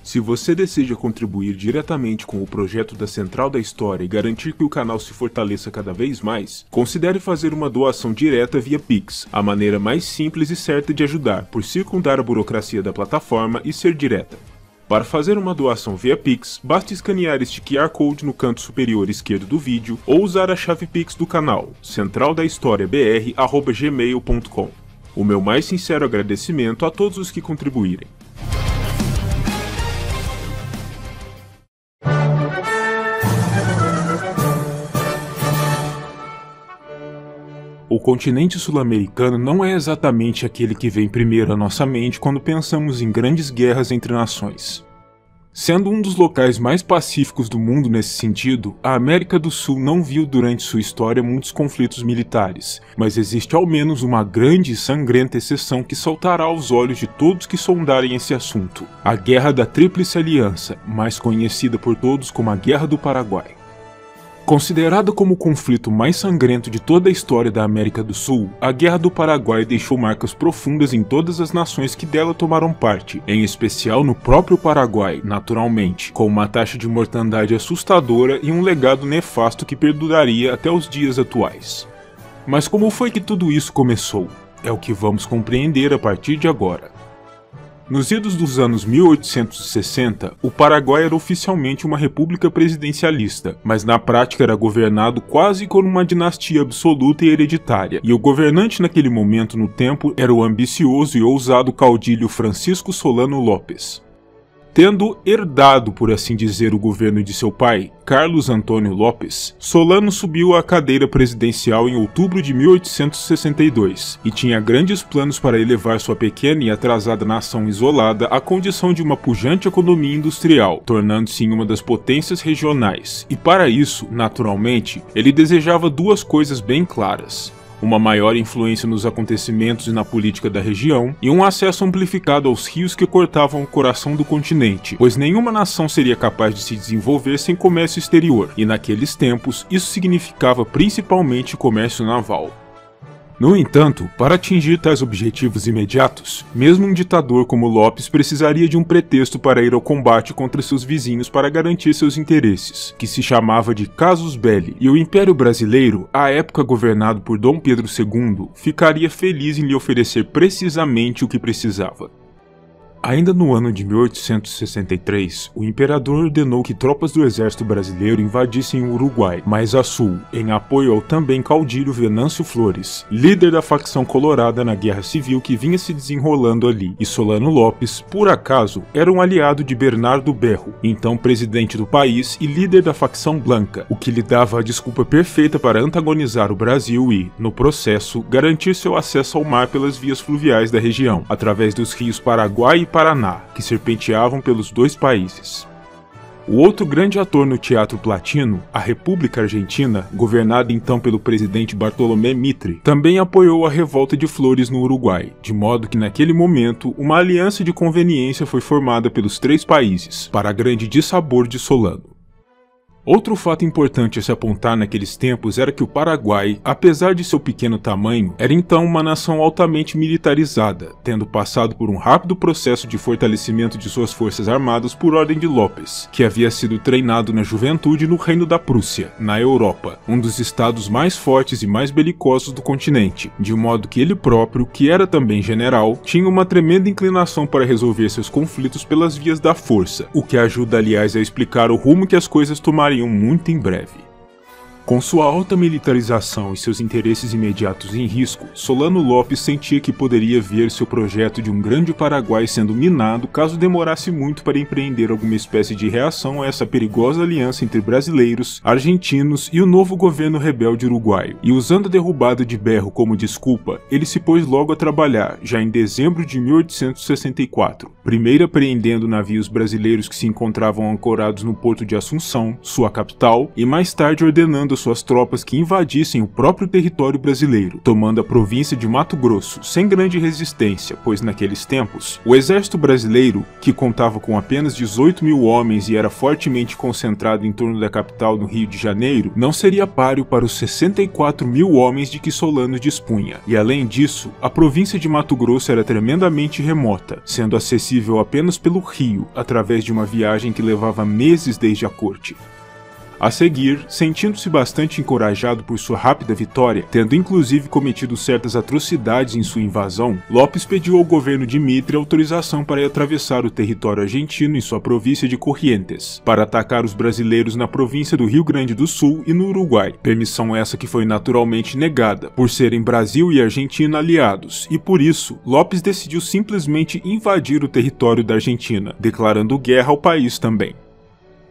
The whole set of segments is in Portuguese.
Se você deseja contribuir diretamente com o projeto da Central da História e garantir que o canal se fortaleça cada vez mais, considere fazer uma doação direta via Pix, a maneira mais simples e certa de ajudar, por circundar a burocracia da plataforma e ser direta. Para fazer uma doação via Pix, basta escanear este QR Code no canto superior esquerdo do vídeo ou usar a chave Pix do canal, centraldahistoriabr@gmail.com. O meu mais sincero agradecimento a todos os que contribuírem. O continente sul-americano não é exatamente aquele que vem primeiro à nossa mente quando pensamos em grandes guerras entre nações. Sendo um dos locais mais pacíficos do mundo nesse sentido, a América do Sul não viu durante sua história muitos conflitos militares, mas existe ao menos uma grande e sangrenta exceção que saltará aos olhos de todos que sondarem esse assunto: a Guerra da Tríplice Aliança, mais conhecida por todos como a Guerra do Paraguai. Considerada como o conflito mais sangrento de toda a história da América do Sul, a Guerra do Paraguai deixou marcas profundas em todas as nações que dela tomaram parte, em especial no próprio Paraguai, naturalmente, com uma taxa de mortandade assustadora e um legado nefasto que perduraria até os dias atuais. Mas como foi que tudo isso começou? É o que vamos compreender a partir de agora. Nos idos dos anos 1860, o Paraguai era oficialmente uma república presidencialista, mas na prática era governado quase como uma dinastia absoluta e hereditária, e o governante naquele momento no tempo era o ambicioso e ousado caudilho Francisco Solano Lopes. Tendo herdado, por assim dizer, o governo de seu pai, Carlos Antônio Lopes, Solano subiu à cadeira presidencial em outubro de 1862 e tinha grandes planos para elevar sua pequena e atrasada nação isolada à condição de uma pujante economia industrial, tornando-se em uma das potências regionais. E para isso, naturalmente, ele desejava duas coisas bem claras: uma maior influência nos acontecimentos e na política da região, e um acesso amplificado aos rios que cortavam o coração do continente, pois nenhuma nação seria capaz de se desenvolver sem comércio exterior, e naqueles tempos isso significava principalmente comércio naval. No entanto, para atingir tais objetivos imediatos, mesmo um ditador como Lopes precisaria de um pretexto para ir ao combate contra seus vizinhos para garantir seus interesses, que se chamava de casus belli, e o Império Brasileiro, à época governado por Dom Pedro II, ficaria feliz em lhe oferecer precisamente o que precisava. Ainda no ano de 1863, o imperador ordenou que tropas do exército brasileiro invadissem o Uruguai, mais a sul, em apoio ao também caudilho Venâncio Flores, líder da facção colorada na guerra civil que vinha se desenrolando ali, e Solano Lopes, por acaso, era um aliado de Bernardo Berro, então presidente do país e líder da facção Blanca, o que lhe dava a desculpa perfeita para antagonizar o Brasil e, no processo, garantir seu acesso ao mar pelas vias fluviais da região, através dos rios Paraguai e Paraná, que serpenteavam pelos dois países. O outro grande ator no teatro platino, a República Argentina, governada então pelo presidente Bartolomé Mitre, também apoiou a revolta de Flores no Uruguai, de modo que naquele momento uma aliança de conveniência foi formada pelos três países, para grande dissabor de Solano. Outro fato importante a se apontar naqueles tempos era que o Paraguai, apesar de seu pequeno tamanho, era então uma nação altamente militarizada, tendo passado por um rápido processo de fortalecimento de suas forças armadas por ordem de Lopes, que havia sido treinado na juventude no Reino da Prússia, na Europa, um dos estados mais fortes e mais belicosos do continente, de modo que ele próprio, que era também general, tinha uma tremenda inclinação para resolver seus conflitos pelas vias da força, o que ajuda aliás a explicar o rumo que as coisas tomariam muito em breve. Com sua alta militarização e seus interesses imediatos em risco, Solano Lopes sentia que poderia ver seu projeto de um grande Paraguai sendo minado caso demorasse muito para empreender alguma espécie de reação a essa perigosa aliança entre brasileiros, argentinos e o novo governo rebelde uruguaio. E usando a derrubada de Berro como desculpa, ele se pôs logo a trabalhar, já em dezembro de 1864, primeiro apreendendo navios brasileiros que se encontravam ancorados no porto de Assunção, sua capital, e mais tarde ordenando solicitando suas tropas que invadissem o próprio território brasileiro, tomando a província de Mato Grosso sem grande resistência, pois naqueles tempos, o exército brasileiro, que contava com apenas 18 mil homens e era fortemente concentrado em torno da capital no Rio de Janeiro, não seria páreo para os 64 mil homens de que Solano dispunha. E além disso, a província de Mato Grosso era tremendamente remota, sendo acessível apenas pelo rio, através de uma viagem que levava meses desde a corte. A seguir, sentindo-se bastante encorajado por sua rápida vitória, tendo inclusive cometido certas atrocidades em sua invasão, Lopes pediu ao governo de Mitre autorização para atravessar o território argentino em sua província de Corrientes, para atacar os brasileiros na província do Rio Grande do Sul e no Uruguai, permissão essa que foi naturalmente negada, por serem Brasil e Argentina aliados, e por isso, Lopes decidiu simplesmente invadir o território da Argentina, declarando guerra ao país também.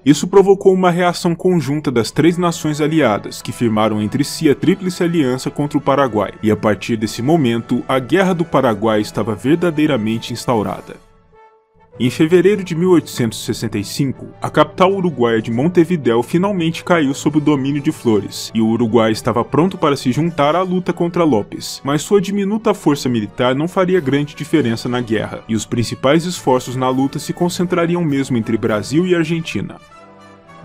Isso provocou uma reação conjunta das três nações aliadas, que firmaram entre si a Tríplice Aliança contra o Paraguai, e a partir desse momento, a Guerra do Paraguai estava verdadeiramente instaurada. Em fevereiro de 1865, a capital uruguaia de Montevidéu finalmente caiu sob o domínio de Flores, e o Uruguai estava pronto para se juntar à luta contra Lopes, mas sua diminuta força militar não faria grande diferença na guerra, e os principais esforços na luta se concentrariam mesmo entre Brasil e Argentina.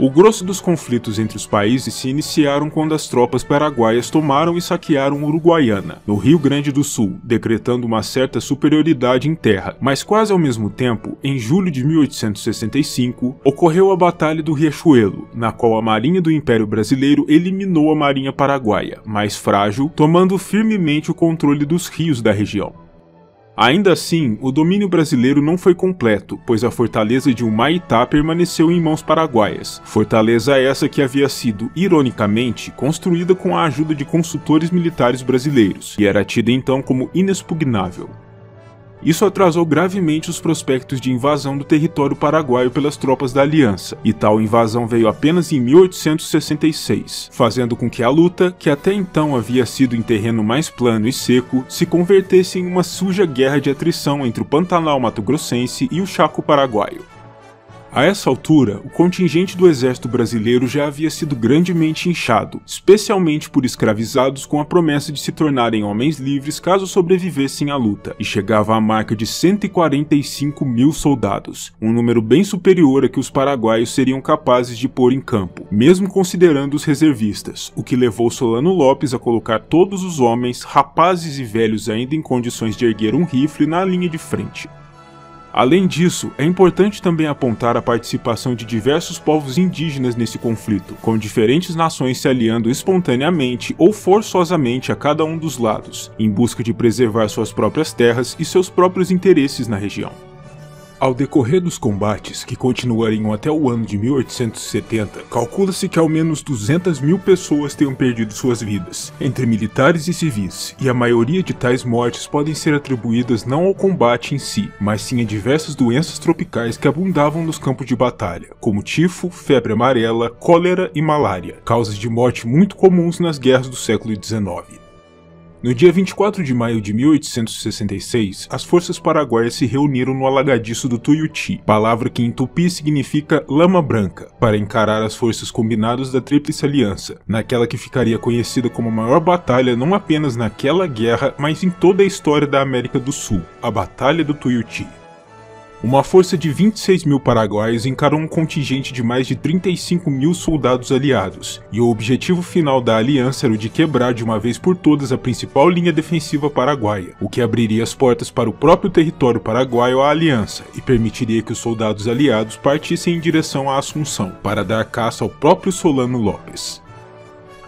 O grosso dos conflitos entre os países se iniciaram quando as tropas paraguaias tomaram e saquearam Uruguaiana, no Rio Grande do Sul, decretando uma certa superioridade em terra, mas quase ao mesmo tempo, em julho de 1865, ocorreu a Batalha do Riachuelo, na qual a Marinha do Império Brasileiro eliminou a Marinha Paraguaia, mais frágil, tomando firmemente o controle dos rios da região. Ainda assim, o domínio brasileiro não foi completo, pois a fortaleza de Humaitá permaneceu em mãos paraguaias, fortaleza essa que havia sido, ironicamente, construída com a ajuda de consultores militares brasileiros, e era tida então como inexpugnável. Isso atrasou gravemente os prospectos de invasão do território paraguaio pelas tropas da Aliança, e tal invasão veio apenas em 1866, fazendo com que a luta, que até então havia sido em terreno mais plano e seco, se convertesse em uma suja guerra de atrição entre o Pantanal mato-grossense e o Chaco paraguaio. A essa altura, o contingente do exército brasileiro já havia sido grandemente inchado, especialmente por escravizados com a promessa de se tornarem homens livres caso sobrevivessem à luta, e chegava à marca de 145 mil soldados, um número bem superior a que os paraguaios seriam capazes de pôr em campo, mesmo considerando os reservistas, o que levou Solano Lopes a colocar todos os homens, rapazes e velhos ainda em condições de erguer um rifle na linha de frente. Além disso, é importante também apontar a participação de diversos povos indígenas nesse conflito, com diferentes nações se aliando espontaneamente ou forçosamente a cada um dos lados, em busca de preservar suas próprias terras e seus próprios interesses na região. Ao decorrer dos combates, que continuariam até o ano de 1870, calcula-se que ao menos 200 mil pessoas tenham perdido suas vidas, entre militares e civis, e a maioria de tais mortes podem ser atribuídas não ao combate em si, mas sim a diversas doenças tropicais que abundavam nos campos de batalha, como tifo, febre amarela, cólera e malária, causas de morte muito comuns nas guerras do século XIX. No dia 24 de maio de 1866, as forças paraguaias se reuniram no alagadiço do Tuiuti, palavra que em tupi significa lama branca, para encarar as forças combinadas da Tríplice Aliança, naquela que ficaria conhecida como a maior batalha não apenas naquela guerra, mas em toda a história da América do Sul, a Batalha do Tuiuti. Uma força de 26 mil paraguaios encarou um contingente de mais de 35 mil soldados aliados, e o objetivo final da aliança era o de quebrar de uma vez por todas a principal linha defensiva paraguaia, o que abriria as portas para o próprio território paraguaio à aliança e permitiria que os soldados aliados partissem em direção à Assunção, para dar caça ao próprio Solano Lopes.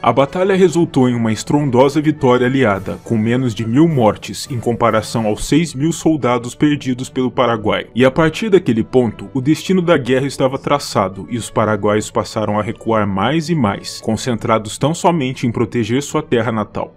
A batalha resultou em uma estrondosa vitória aliada, com menos de 1000 mortes, em comparação aos 6 mil soldados perdidos pelo Paraguai. E a partir daquele ponto, o destino da guerra estava traçado, e os paraguaios passaram a recuar mais e mais, concentrados tão somente em proteger sua terra natal.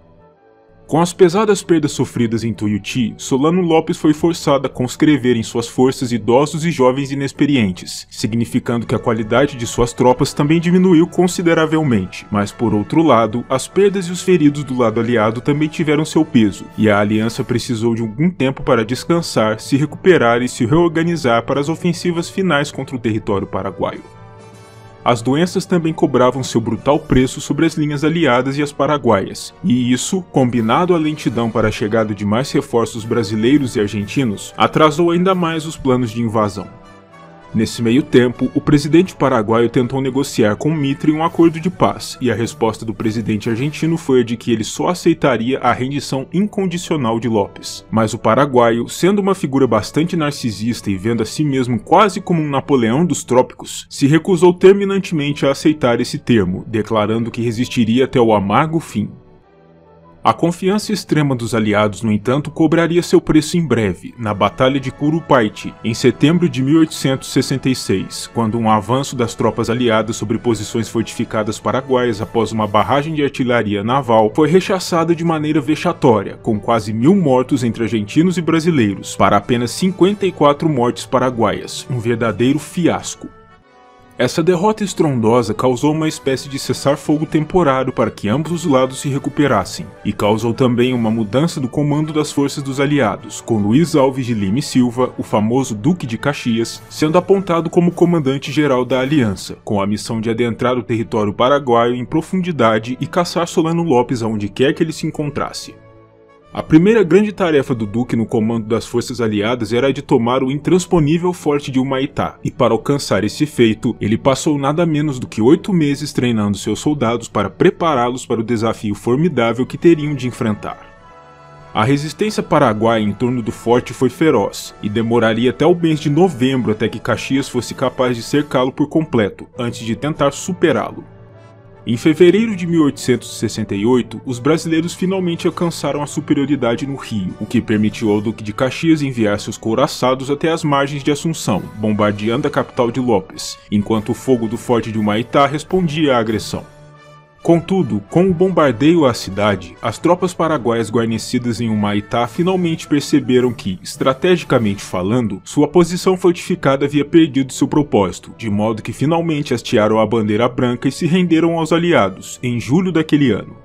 Com as pesadas perdas sofridas em Tuiuti, Solano Lopes foi forçado a conscrever em suas forças idosos e jovens inexperientes, significando que a qualidade de suas tropas também diminuiu consideravelmente, mas por outro lado, as perdas e os feridos do lado aliado também tiveram seu peso, e a aliança precisou de algum tempo para descansar, se recuperar e se reorganizar para as ofensivas finais contra o território paraguaio. As doenças também cobravam seu brutal preço sobre as linhas aliadas e as paraguaias, e isso, combinado à lentidão para a chegada de mais reforços brasileiros e argentinos, atrasou ainda mais os planos de invasão. Nesse meio tempo, o presidente paraguaio tentou negociar com Mitre um acordo de paz, e a resposta do presidente argentino foi a de que ele só aceitaria a rendição incondicional de López. Mas o paraguaio, sendo uma figura bastante narcisista e vendo a si mesmo quase como um Napoleão dos trópicos, se recusou terminantemente a aceitar esse termo, declarando que resistiria até o amargo fim. A confiança extrema dos aliados, no entanto, cobraria seu preço em breve, na Batalha de Curupaiti, em setembro de 1866, quando um avanço das tropas aliadas sobre posições fortificadas paraguaias após uma barragem de artilharia naval foi rechaçada de maneira vexatória, com quase 1000 mortos entre argentinos e brasileiros, para apenas 54 mortes paraguaias, um verdadeiro fiasco. Essa derrota estrondosa causou uma espécie de cessar-fogo temporário para que ambos os lados se recuperassem, e causou também uma mudança do comando das forças dos aliados, com Luiz Alves de Lima e Silva, o famoso Duque de Caxias, sendo apontado como comandante-geral da aliança, com a missão de adentrar o território paraguaio em profundidade e caçar Solano Lopes aonde quer que ele se encontrasse. A primeira grande tarefa do Duque no comando das forças aliadas era a de tomar o intransponível forte de Humaitá, e para alcançar esse feito, ele passou nada menos do que 8 meses treinando seus soldados para prepará-los para o desafio formidável que teriam de enfrentar. A resistência paraguaia em torno do forte foi feroz, e demoraria até o mês de novembro até que Caxias fosse capaz de cercá-lo por completo, antes de tentar superá-lo. Em fevereiro de 1868, os brasileiros finalmente alcançaram a superioridade no Rio, o que permitiu ao Duque de Caxias enviar seus couraçados até as margens de Assunção, bombardeando a capital de Lopes, enquanto o fogo do forte de Humaitá respondia à agressão. Contudo, com o bombardeio à cidade, as tropas paraguaias guarnecidas em Humaitá finalmente perceberam que, estrategicamente falando, sua posição fortificada havia perdido seu propósito, de modo que finalmente hastearam a bandeira branca e se renderam aos aliados, em julho daquele ano.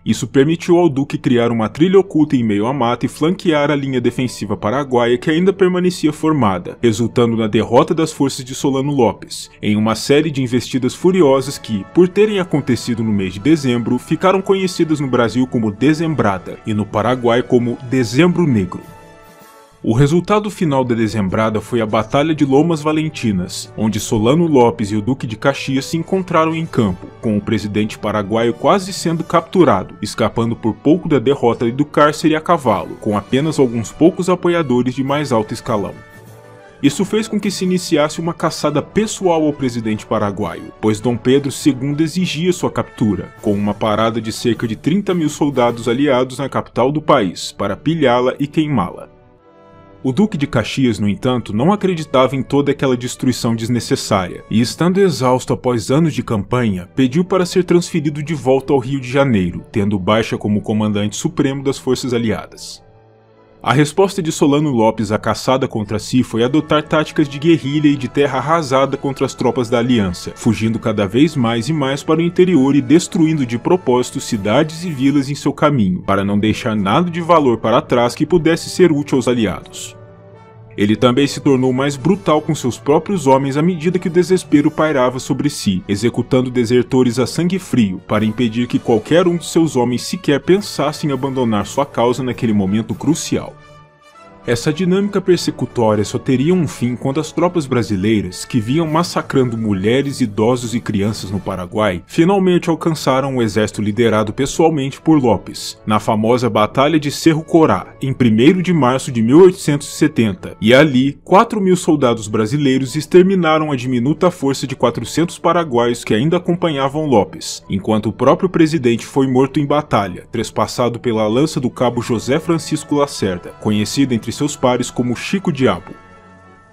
Isso permitiu ao Duque criar uma trilha oculta em meio à mata e flanquear a linha defensiva paraguaia que ainda permanecia formada, resultando na derrota das forças de Solano Lopes, em uma série de investidas furiosas que, por terem acontecido no mês de dezembro, ficaram conhecidas no Brasil como Dezembrada e no Paraguai como Dezembro Negro. O resultado final da dezembrada foi a Batalha de Lomas Valentinas, onde Solano Lopes e o Duque de Caxias se encontraram em campo, com o presidente paraguaio quase sendo capturado, escapando por pouco da derrota e do cárcere a cavalo, com apenas alguns poucos apoiadores de mais alto escalão. Isso fez com que se iniciasse uma caçada pessoal ao presidente paraguaio, pois Dom Pedro II exigia sua captura, com uma parada de cerca de 30.000 soldados aliados na capital do país, para pilhá-la e queimá-la. O Duque de Caxias, no entanto, não acreditava em toda aquela destruição desnecessária, e estando exausto após anos de campanha, pediu para ser transferido de volta ao Rio de Janeiro, tendo baixa como comandante supremo das forças aliadas. A resposta de Solano Lopes à caçada contra si foi adotar táticas de guerrilha e de terra arrasada contra as tropas da aliança, fugindo cada vez mais e mais para o interior e destruindo de propósito cidades e vilas em seu caminho, para não deixar nada de valor para trás que pudesse ser útil aos aliados. Ele também se tornou mais brutal com seus próprios homens à medida que o desespero pairava sobre si, executando desertores a sangue frio para impedir que qualquer um de seus homens sequer pensasse em abandonar sua causa naquele momento crucial. Essa dinâmica persecutória só teria um fim quando as tropas brasileiras, que vinham massacrando mulheres, idosos e crianças no Paraguai, finalmente alcançaram o exército liderado pessoalmente por Lopes, na famosa Batalha de Cerro Corá, em 1º de março de 1870, e ali 4.000 soldados brasileiros exterminaram a diminuta força de 400 paraguaios que ainda acompanhavam Lopes, enquanto o próprio presidente foi morto em batalha, trespassado pela lança do cabo José Francisco Lacerda, conhecido entre seus pares como Chico Diabo.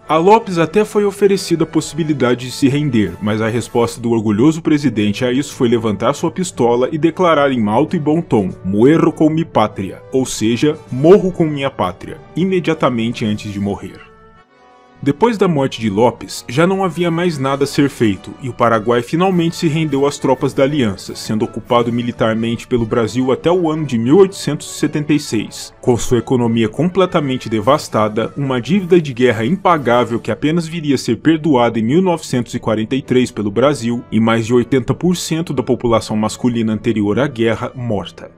A Lopes até foi oferecida a possibilidade de se render, mas a resposta do orgulhoso presidente a isso foi levantar sua pistola e declarar em alto e bom tom: "Muero con mi patria", ou seja, morro com minha pátria, imediatamente antes de morrer. Depois da morte de Lopes, já não havia mais nada a ser feito, e o Paraguai finalmente se rendeu às tropas da Aliança, sendo ocupado militarmente pelo Brasil até o ano de 1876. Com sua economia completamente devastada, uma dívida de guerra impagável que apenas viria a ser perdoada em 1943 pelo Brasil, e mais de 80% da população masculina anterior à guerra morta.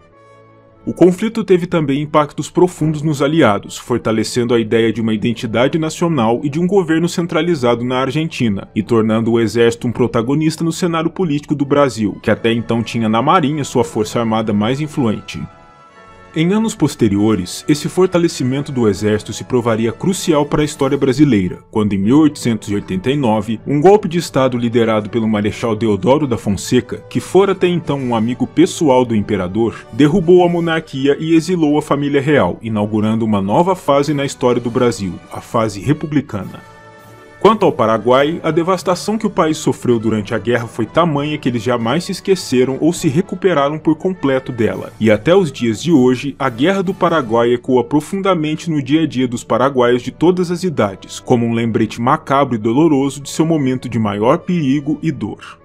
O conflito teve também impactos profundos nos aliados, fortalecendo a ideia de uma identidade nacional e de um governo centralizado na Argentina, e tornando o exército um protagonista no cenário político do Brasil, que até então tinha na Marinha sua força armada mais influente. Em anos posteriores, esse fortalecimento do exército se provaria crucial para a história brasileira, quando em 1889, um golpe de estado liderado pelo Marechal Deodoro da Fonseca, que fora até então um amigo pessoal do imperador, derrubou a monarquia e exilou a família real, inaugurando uma nova fase na história do Brasil, a fase republicana. Quanto ao Paraguai, a devastação que o país sofreu durante a guerra foi tamanha que eles jamais se esqueceram ou se recuperaram por completo dela, e até os dias de hoje, a Guerra do Paraguai ecoa profundamente no dia a dia dos paraguaios de todas as idades, como um lembrete macabro e doloroso de seu momento de maior perigo e dor.